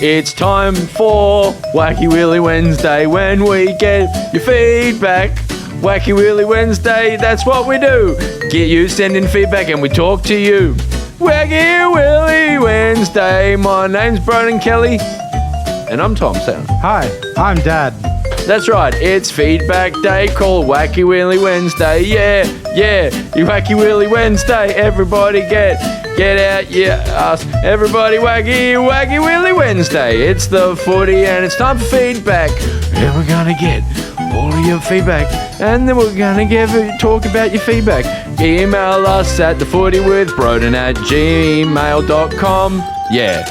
It's time for Wacky Willy Wednesday when we get your feedback. Wacky Willy Wednesday, that's what we do. Get you, send in feedback and we talk to you. Wacky Willy Wednesday. My name's Broden Kelly. And I'm Tom. Hi, I'm Dad. That's right, it's feedback day called Wacky Willy Wednesday. Yeah, you Wacky Willy Wednesday. Everybody get out your ass. Everybody Wacky Willy Wednesday. It's the footy and it's time for feedback. And we're gonna get all of your feedback. And then we're gonna talk about your feedback. Email us at thefootywithbroden@gmail.com. Yeah.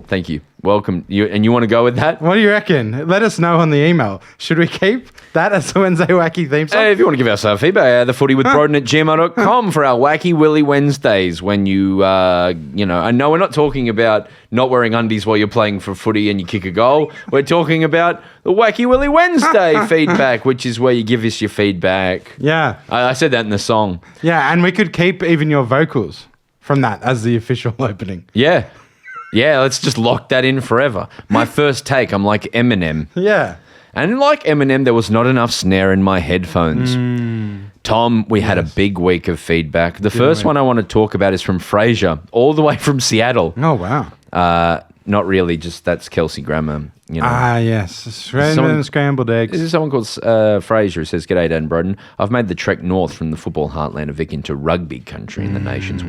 Thank you. Welcome. You want to go with that? What do you reckon? Let us know on the email. Should we keep that as the Wednesday Wacky theme song? Hey, if you want to give us feedback, thefootywithbroden@gmail.com for our Wacky Willy Wednesdays. When I know we're not talking about not wearing undies while you're playing for footy and you kick a goal. We're talking about the Wacky Willy Wednesday feedback, which is where you give us your feedback. Yeah. I said that in the song. Yeah, and we could keep even your vocals from that as the official opening. Yeah. Yeah, let's just lock that in forever. My first take, I'm like Eminem. Yeah. And like Eminem, there was not enough snare in my headphones. Tom, we had a big week of feedback. The first one I want to talk about is from Fraser, all the way from Seattle. Oh, wow. Not really, just that's Kelsey Grammer. Yes. Scrambled eggs. This is someone called Fraser who says, "G'day, Dan Broden. I've made the trek north from the football heartland of Vic into rugby country in the nation's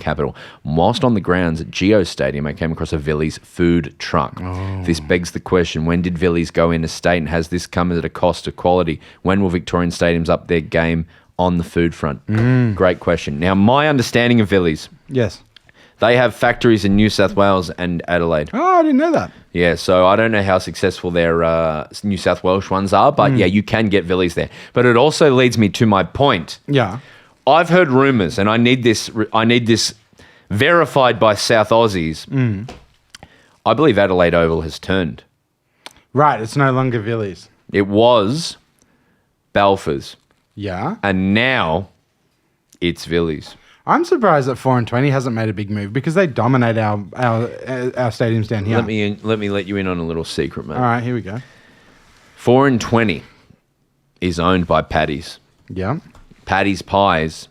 capital. Whilst on the grounds at Geo Stadium, I came across a Villies food truck. This begs the question, when did Villies go interstate and has this come at a cost of quality? When will Victorian stadiums up their game on the food front?" Great question. Now, my understanding of Villies... Yes. They have factories in New South Wales and Adelaide. Oh, I didn't know that. Yeah, so I don't know how successful their New South Welsh ones are, but yeah, you can get Villies there. But it also leads me to my point. Yeah. I've heard rumours, and I need this verified by South Aussies. I believe Adelaide Oval has turned. Right, it's no longer Villies. It was Balfour's. Yeah. And now it's Villies. I'm surprised that 4 and 20 hasn't made a big move because they dominate our stadiums down here. Let me let you in on a little secret, mate. All right, here we go. 4 and 20 is owned by Paddy's. Yeah. Paddy's Pies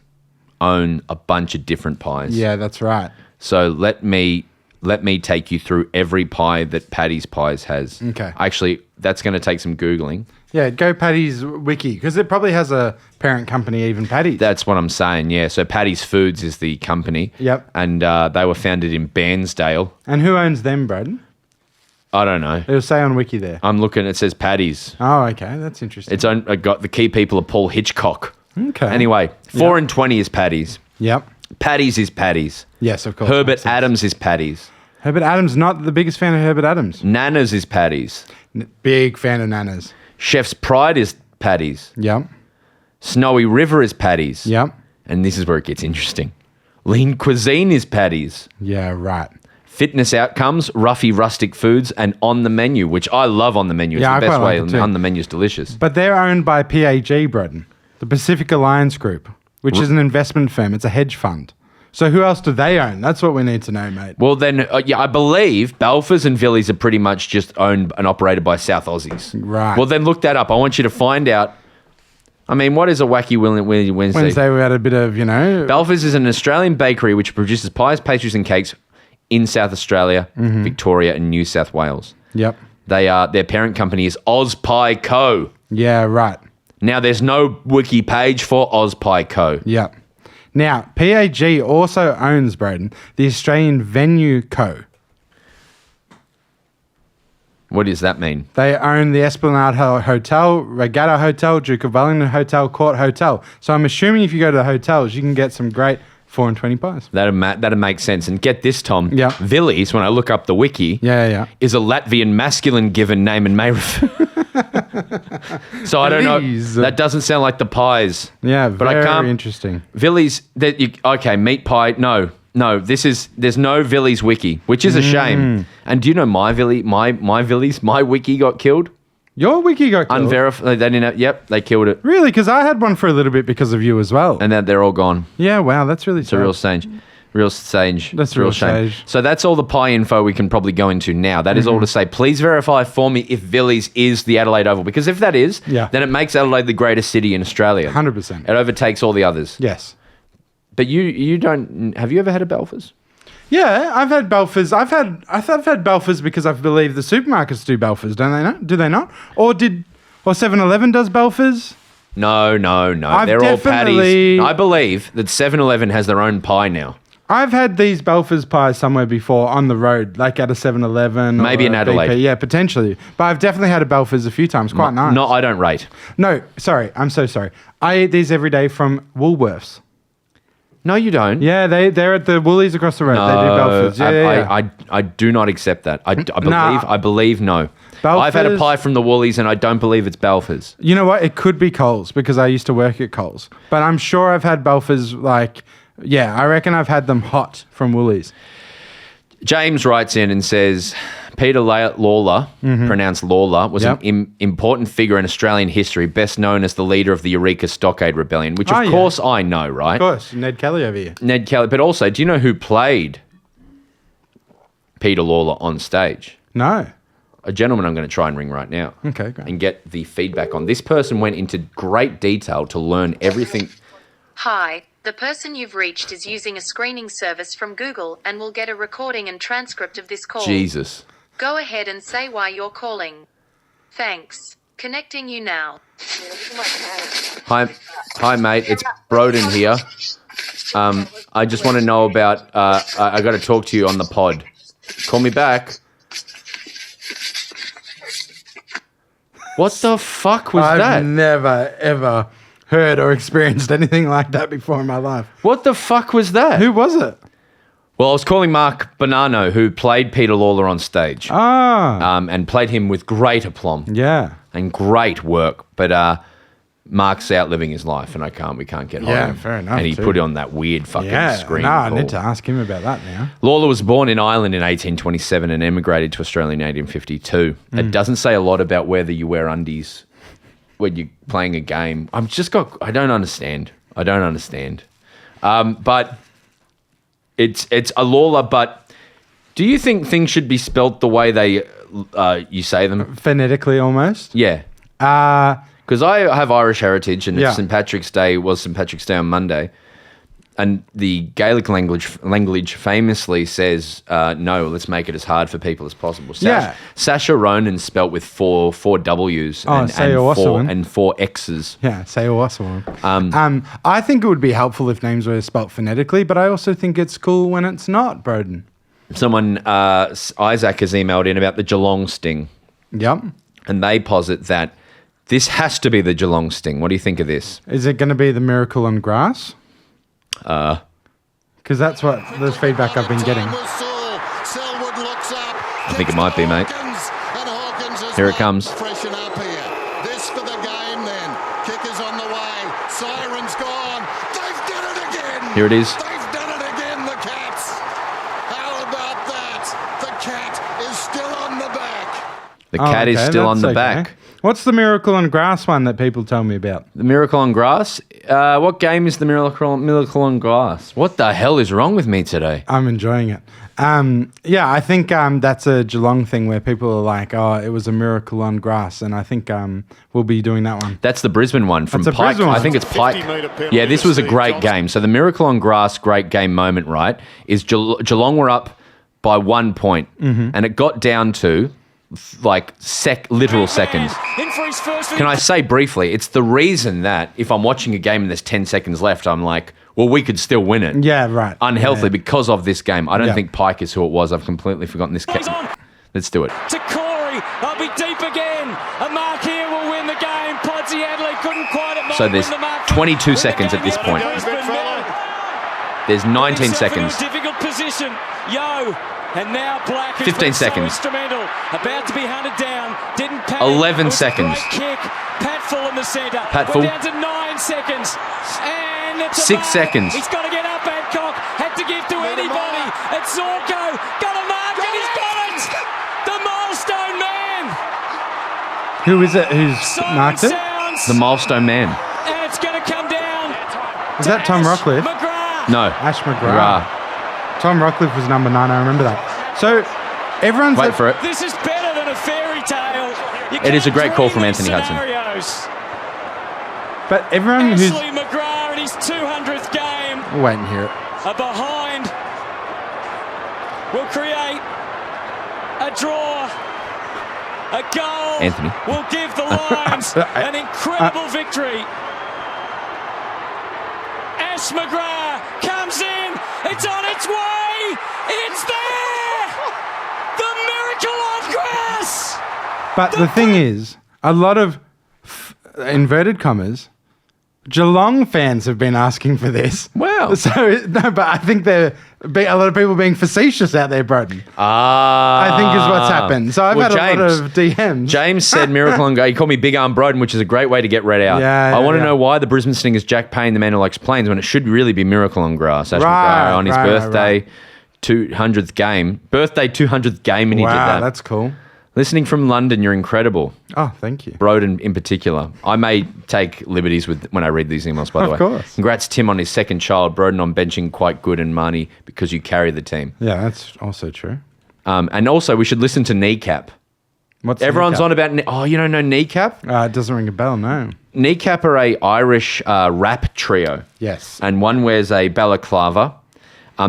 own a bunch of different pies. Yeah, that's right. So let me take you through every pie that Paddy's Pies has. Okay. Actually, that's going to take some Googling. Yeah, go Paddy's Wiki, because it probably has a parent company, even Paddy's. That's what I'm saying, yeah. So Paddy's Foods is the company. Yep. And they were founded in Bairnsdale. And who owns them, Broden? I don't know. It'll say on Wiki there. I'm looking, it says Paddy's. Oh, okay, that's interesting. It's owned, got the key people are Paul Hitchcock. Okay. Anyway, 4 and 20 is Paddy's. Yep. Paddy's is Paddy's. Yes, of course. Herbert Adams is Paddy's. Herbert Adams, not the biggest fan of Herbert Adams. Nana's is Paddy's. Big fan of Nana's. Chef's Pride is Paddy's. Yep. Snowy River is Paddy's. Yep. And this is where it gets interesting. Lean Cuisine is Paddy's. Yeah, right. Fitness Outcomes, Ruffy Rustic Foods, and On the Menu, which I love On the Menu. It's Yeah, the I best quite way. like it too. On the Menu is delicious. But they're owned by PAG, Broden, the Pacific Alliance Group, which is an investment firm. It's a hedge fund. So who else do they own? That's what we need to know, mate. Well, then, I believe Balfour's and Villies are pretty much just owned and operated by South Aussies. Right. Well, then look that up. I want you to find out. I mean, what is a Wacky Willy Wednesday? Wednesday we had a bit of, Balfour's is an Australian bakery which produces pies, pastries and cakes in South Australia, Victoria and New South Wales. Yep. Their parent company is Ozpie Co. Yeah, right. Now, there's no wiki page for Ozpie Co. Yep. Now, PAG also owns, Broden, the Australian Venue Co. What does that mean? They own the Esplanade Hotel, Regatta Hotel, Duke of Wellington Hotel, Court Hotel. So I'm assuming if you go to the hotels, you can get some great 4 and 20 pies. That'd make sense. And get this, Tom. Yeah. Villies, when I look up the wiki, is a Latvian masculine given name and may refer. So I don't know. That doesn't sound like the pies. Yeah, but I can't. Very interesting. Villies, okay, meat pie, no. There's no Villies wiki, which is a shame. And do you know my Villies, my wiki got killed? Your wiki got killed? Unverified. They didn't. Yep, they killed it. Really? Because I had one for a little bit because of you as well. And they're all gone. Yeah, wow, that's really It's a real strange. Real sage. That's real real shame. sage. So that's all the pie info we can probably go into now. That is all to say. Please verify for me if Villiers is the Adelaide Oval. Because if that is, then it makes Adelaide the greatest city in Australia. 100%. It overtakes all the others. Yes. But you don't... Have you ever had a Belfast? Yeah, I've had Belfast. I've had Belfast because I believe the supermarkets do Belfast, don't they not? Do they not? Or 7-Eleven does Belfast? No. They're all patties. I believe that 7-Eleven has their own pie now. I've had these Belfast pies somewhere before on the road, like at a 7-Eleven. Maybe in Adelaide. BP. Yeah, potentially. But I've definitely had a Belfast a few times. Quite nice. No, I don't rate. No, sorry. I'm so sorry. I eat these every day from Woolworths. No, you don't. Yeah, they're at the Woolies across the road. No, they do Belfast. Yeah. I do not accept that. I believe no. Belfast, I've had a pie from the Woolies and I don't believe it's Belfast. You know what? It could be Coles because I used to work at Coles. But I'm sure I've had Belfast I reckon I've had them hot from Woolies. James writes in and says, Peter Lalors, pronounced Lawler, was an important figure in Australian history, best known as the leader of the Eureka Stockade Rebellion, which of course I know, right? Of course, Ned Kelly over here. Ned Kelly. But also, do you know who played Peter Lalors on stage? No. A gentleman I'm going to try and ring right now. Okay, great. And get the feedback on. This person went into great detail to learn everything. Hi, the person you've reached is using a screening service from Google and will get a recording and transcript of this call. Jesus. Go ahead and say why you're calling. Thanks. Connecting you now. Hi, mate. It's Broden here. I just want to know about... I got to talk to you on the pod. Call me back. What the fuck was that? I've never, ever heard or experienced anything like that before in my life. What the fuck was that? Who was it? Well, I was calling Mark Bonanno, who played Peter Lalors on stage. And played him with great aplomb. Yeah. And great work. But Mark's out living his life and we can't get hold of him. Yeah, fair enough. And he put on that weird fucking screen call. I need to ask him about that now. Lalors was born in Ireland in 1827 and emigrated to Australia in 1852. It doesn't say a lot about whether you wear undies when you're playing a game. I don't understand. But it's a Lalors, but do you think things should be spelt the way you say them? Phonetically almost? Yeah. Because I have Irish heritage, and St. Patrick's Day was St. Patrick's Day on Monday, and the Gaelic language famously says, "No, let's make it as hard for people as possible." Sacha Ronan spelt with four W's and four X's. Yeah, say awesome. I think it would be helpful if names were spelt phonetically, but I also think it's cool when it's not, Broden. Someone, Isaac, has emailed in about the Geelong Sting. Yep. And they posit that this has to be the Geelong Sting. What do you think of this? Is it going to be the Miracle on Grass? Because that's what the feedback I've been getting. I think it might be, mate. Here it comes. Freshen up here. This for the game then. Kickers on the way. Sirens gone. They've done it again. Here it is. They've done it again, the Cats. How about that? The cat is still on the back. The cat is still on the back. What's the Miracle on Grass one that people tell me about? The Miracle on Grass? What game is the Miracle on Grass? What the hell is wrong with me today? I'm enjoying it. I think that's a Geelong thing where people are like, oh, it was a miracle on grass. And I think we'll be doing that one. That's the Brisbane one from That's a Pike. Brisbane one. I think it's Pike. Yeah, this was a great game. So the Miracle on Grass great game moment, right, is Geelong were up by 1 point. And it got down to literal seconds. Can I say briefly, it's the reason that if I'm watching a game and there's 10 seconds left, I'm like, well, we could still win it. Yeah, right. Unhealthily because of this game. I don't think Pike is who it was. I've completely forgotten this game. Let's do it. To Corey, I'll be deep again. A mark here will win the game. Podsy Adley couldn't quite at So there's 22 seconds at this point. There's 19 seconds. Difficult position. And now Black 15 seconds. So instrumental. About to be hunted down. Didn't panic. 11 seconds. Kick. Pat Full in the centre. Pat Full. We're down to 9 seconds. And it's 6 seconds. He's got to get up, Adcock. Had to give to anybody. It's Zorko. Got a mark and he's got it. The milestone man. Who is it who's marked it? The milestone man. And it's going to come down. Is that Tom Rockcliffe? McGrath. No. Ash McGrath. Tom Rockcliffe was number 9. I remember that. So everyone's Wait for it. This is better than a fairy tale. It is a great call from Anthony Hudson. But everyone who's Ashley McGrath in his 200th game. We'll wait and hear it. A behind will create a draw. A goal Anthony. will give the Lions an incredible victory. Ash McGrath comes in. It's on its way. It's there. The miracle on grass. But the thing is, a lot of inverted commas, Geelong fans have been asking for this. Wow. So no, but I think a lot of people being facetious out there, Broden. I think is what's happened. So I've had a lot of DMs. James said miracle on grass. He called me Big Arm Broden, which is a great way to get read out. Yeah, I want to yeah. know why the Brisbane Stingers Jack Payne, the man who likes planes, when it should really be miracle on grass. Ash Right, McGrath on his right, birthday, right. 200th game. Birthday 200th game, and he did Wow, that. that's cool. Listening from London, you're incredible. Oh, thank you. Broden in particular. I may take liberties with when I read these emails, by the way. Of course. Congrats, Tim, on his second child. Broden on benching quite good, and Marnie because you carry the team. Yeah, that's also true. And also, we should listen to Kneecap. What's Everyone's Kneecap? on about... you don't know Kneecap? It doesn't ring a bell, no. Kneecap are a Irish rap trio. Yes. And one wears a balaclava.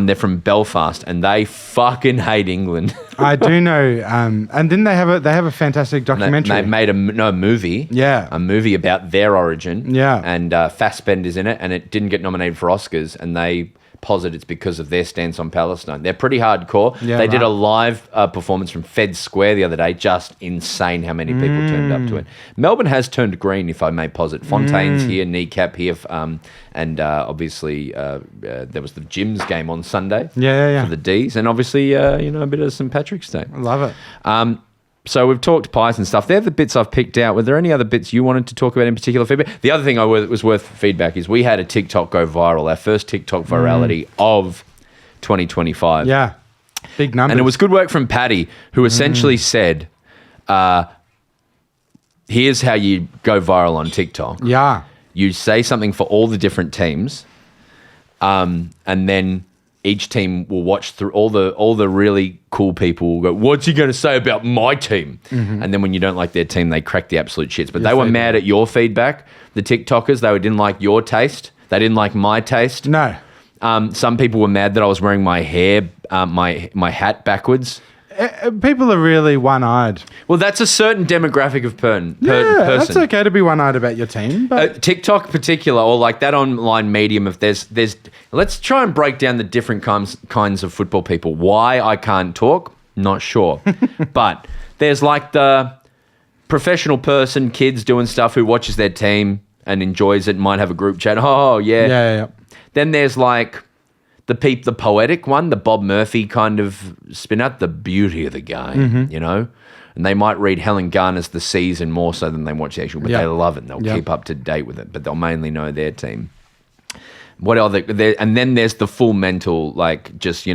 They're from Belfast, and they fucking hate England. I do know. And didn't they have a fantastic documentary? They made a movie. Yeah. A movie about their origin. Yeah. And Fassbender's in it, and it didn't get nominated for Oscars, and they posit it's because of their stance on Palestine. They're pretty hardcore. Yeah, they did right. a live performance from Fed Square the other day. Just insane how many people turned up to it. Melbourne has turned green, if I may posit. Fontaine's here, Kneecap here, and obviously there was the Gyms game on Sunday Yeah. for the Ds, and obviously a bit of St. Patrick's Day. I love it. So we've talked pies and stuff. They're the bits I've picked out. Were there any other bits you wanted to talk about in particular feedback? The other thing was worth feedback is we had a TikTok go viral, our first TikTok virality of 2025. Yeah. Big numbers. And it was good work from Paddy, who essentially said, here's how you go viral on TikTok. Yeah. You say something for all the different teams, and then each team will watch through all the really cool people will go, what's he going to say about my team? And then when you don't like their team, they crack the absolute shits. But they were mad at your feedback, the TikTokers. They didn't like your taste. They didn't like my taste. No. Some people were mad that I was wearing my hair, my hat backwards. People are really one-eyed. Well, that's a certain demographic of person. That's okay to be one-eyed about your team. But TikTok in particular, or like that online medium of there's let's try and break down the different kinds of football people. Why I can't talk, not sure. But there's like the professional person, kids doing stuff who watches their team and enjoys it, might have a group chat. Oh, yeah. Yeah. Then there's like the poetic one, the Bob Murphy kind of spin out, the beauty of the game, And they might read Helen Garner's The Season more so than they watch the actual, but they love it and they'll keep up to date with it, but they'll mainly know their team. What are and then there's the full mental, like just,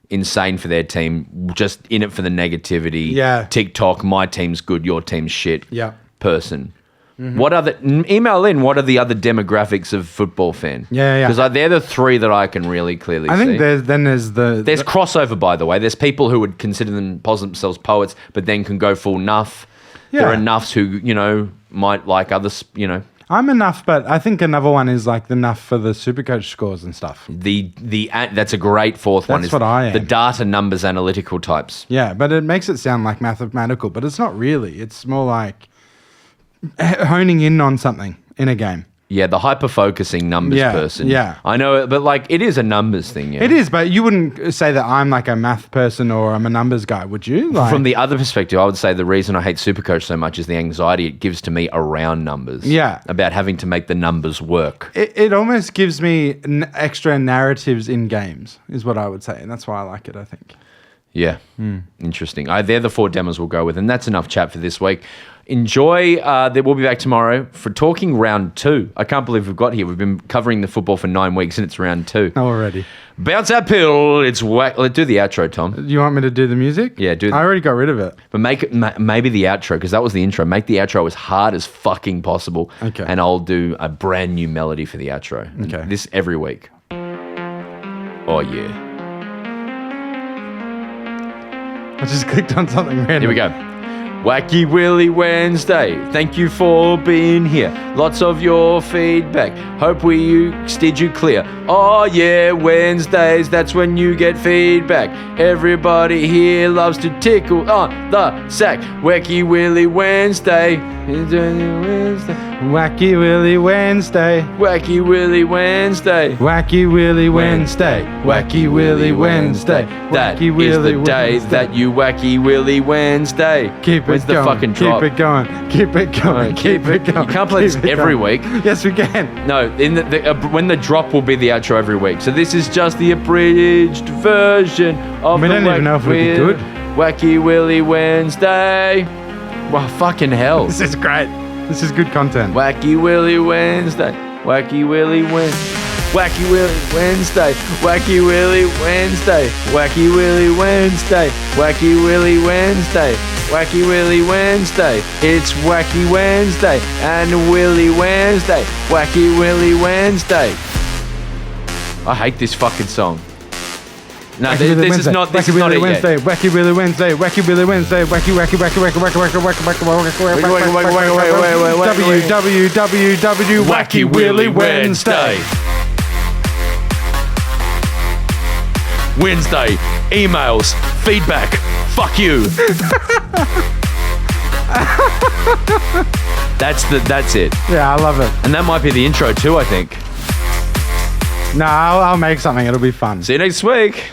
insane for their team, just in it for the negativity. Yeah. TikTok, my team's good, your team's shit. Yeah. Person. What email in? What are the other demographics of football fan? Yeah. Because they're the three that I can really clearly see. I think there's There's crossover, by the way. There's people who would consider themselves poets, but then can go full nuff. Yeah. There are nuffs who might like others. I'm a nuff, but I think another one is like the nuff for the Supercoach scores and stuff. That's a great fourth one. That's what I am. The data numbers analytical types. Yeah, but it makes it sound like mathematical, but it's not really. It's more like honing in on something in a game. Yeah, the hyper-focusing numbers person. Yeah. I know, but like it is a numbers thing. Yeah. It is, but you wouldn't say that I'm like a math person or I'm a numbers guy, would you? Like, From the other perspective, I would say the reason I hate Supercoach so much is the anxiety it gives to me around numbers. Yeah. About having to make the numbers work. it almost gives me extra narratives in games, is what I would say, and that's why I like it, I think. Yeah. Interesting. They're the four demos we'll go with, and that's enough chat for this week. Enjoy. We'll be back tomorrow for talking round 2. I can't believe we've got here. We've been covering the football for 9 weeks, and it's round 2. Already. Bounce that pill. It's whack. Let's do the outro, Tom. You want me to do the music? Yeah, do. I already got rid of it. But make it maybe the outro, because that was the intro. Make the outro as hard as fucking possible. Okay. And I'll do a brand new melody for the outro. Okay. This every week. Oh, yeah. I just clicked on something random. Here we go. Wacky Willy Wednesday. Thank you for being here. Lots of your feedback. Hope we steered you clear. Oh yeah, Wednesdays, that's when you get feedback. Everybody here loves to tickle on the sack. Wacky Willy Wednesday. Wacky Willy Wednesday. Wacky Willy Wednesday. Wacky Willy Wednesday. Wacky Willy Wednesday. That Wacky is Willy the day Wednesday. that you Wacky Willy Wednesday. Keep Where's it the going. fucking drop? Keep it going. Keep it going. Keep it going. You can't play this Keep it every going. week. Yes, we can. No, in when the drop will be the outro every week. So this is just the abridged version of We the don't even know if it'll be good. Wacky Willy Wednesday. Well, fucking hell. This is great. This is good content. Wacky Willy Wednesday. Wacky Willy Wednesday. Wacky Willy Wednesday. Wacky Willy Wednesday. Wacky Willy Wednesday. Wacky Willy Wednesday. Wacky Willy Wednesday. It's Wacky Wednesday and Willy Wednesday. Wacky Willy Wednesday. I hate this fucking song. No, this is not. This is not it yet. Wacky Willy Wednesday. Wacky Willy Wednesday. Wacky Wacky Wacky Wacky Wacky Wacky Wacky Wacky Wacky www Wacky Willy Wednesday. Wednesday, emails, feedback, fuck you. That's it. Yeah, I love it. And that might be the intro too, I think. No, I'll make something. It'll be fun. See you next week.